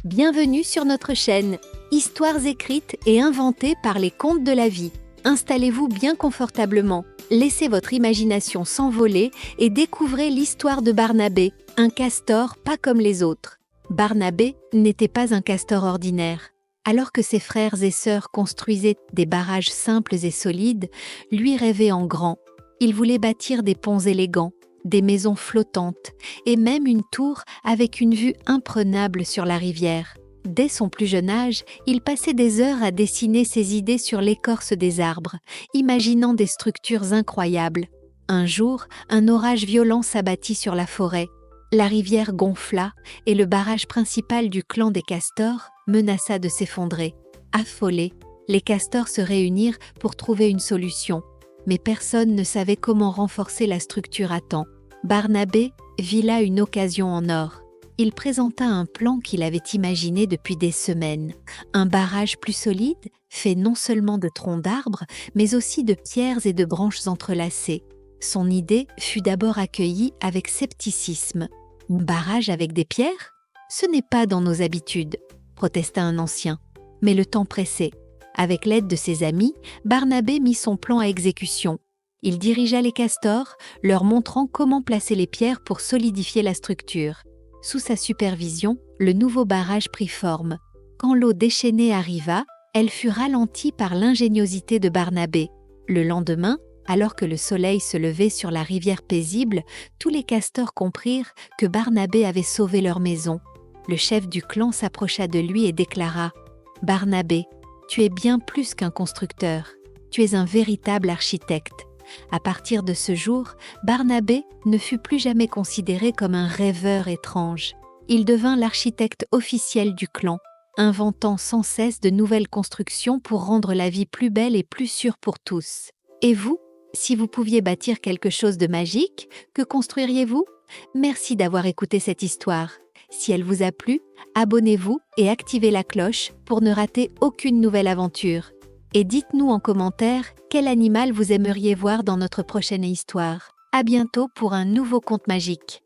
Bienvenue sur notre chaîne, histoires écrites et inventées par les contes de la vie. Installez-vous bien confortablement, laissez votre imagination s'envoler et découvrez l'histoire de Barnabé, un castor pas comme les autres. Barnabé n'était pas un castor ordinaire. Alors que ses frères et sœurs construisaient des barrages simples et solides, lui rêvait en grand. Il voulait bâtir des ponts élégants, des maisons flottantes et même une tour avec une vue imprenable sur la rivière. Dès son plus jeune âge, il passait des heures à dessiner ses idées sur l'écorce des arbres, imaginant des structures incroyables. Un jour, un orage violent s'abattit sur la forêt. La rivière gonfla et le barrage principal du clan des castors menaça de s'effondrer. Affolés, les castors se réunirent pour trouver une solution. Mais personne ne savait comment renforcer la structure à temps. Barnabé vit là une occasion en or. Il présenta un plan qu'il avait imaginé depuis des semaines. Un barrage plus solide, fait non seulement de troncs d'arbres, mais aussi de pierres et de branches entrelacées. Son idée fut d'abord accueillie avec scepticisme. « Un barrage avec des pierres ? Ce n'est pas dans nos habitudes », protesta un ancien. Mais le temps pressait. Avec l'aide de ses amis, Barnabé mit son plan à exécution. Il dirigea les castors, leur montrant comment placer les pierres pour solidifier la structure. Sous sa supervision, le nouveau barrage prit forme. Quand l'eau déchaînée arriva, elle fut ralentie par l'ingéniosité de Barnabé. Le lendemain, alors que le soleil se levait sur la rivière paisible, tous les castors comprirent que Barnabé avait sauvé leur maison. Le chef du clan s'approcha de lui et déclara « Barnabé, tu es bien plus qu'un constructeur, tu es un véritable architecte. » À partir de ce jour, Barnabé ne fut plus jamais considéré comme un rêveur étrange. Il devint l'architecte officiel du clan, inventant sans cesse de nouvelles constructions pour rendre la vie plus belle et plus sûre pour tous. Et vous, si vous pouviez bâtir quelque chose de magique, que construiriez-vous ? Merci d'avoir écouté cette histoire. Si elle vous a plu, abonnez-vous et activez la cloche pour ne rater aucune nouvelle aventure. Et dites-nous en commentaire quel animal vous aimeriez voir dans notre prochaine histoire. À bientôt pour un nouveau conte magique.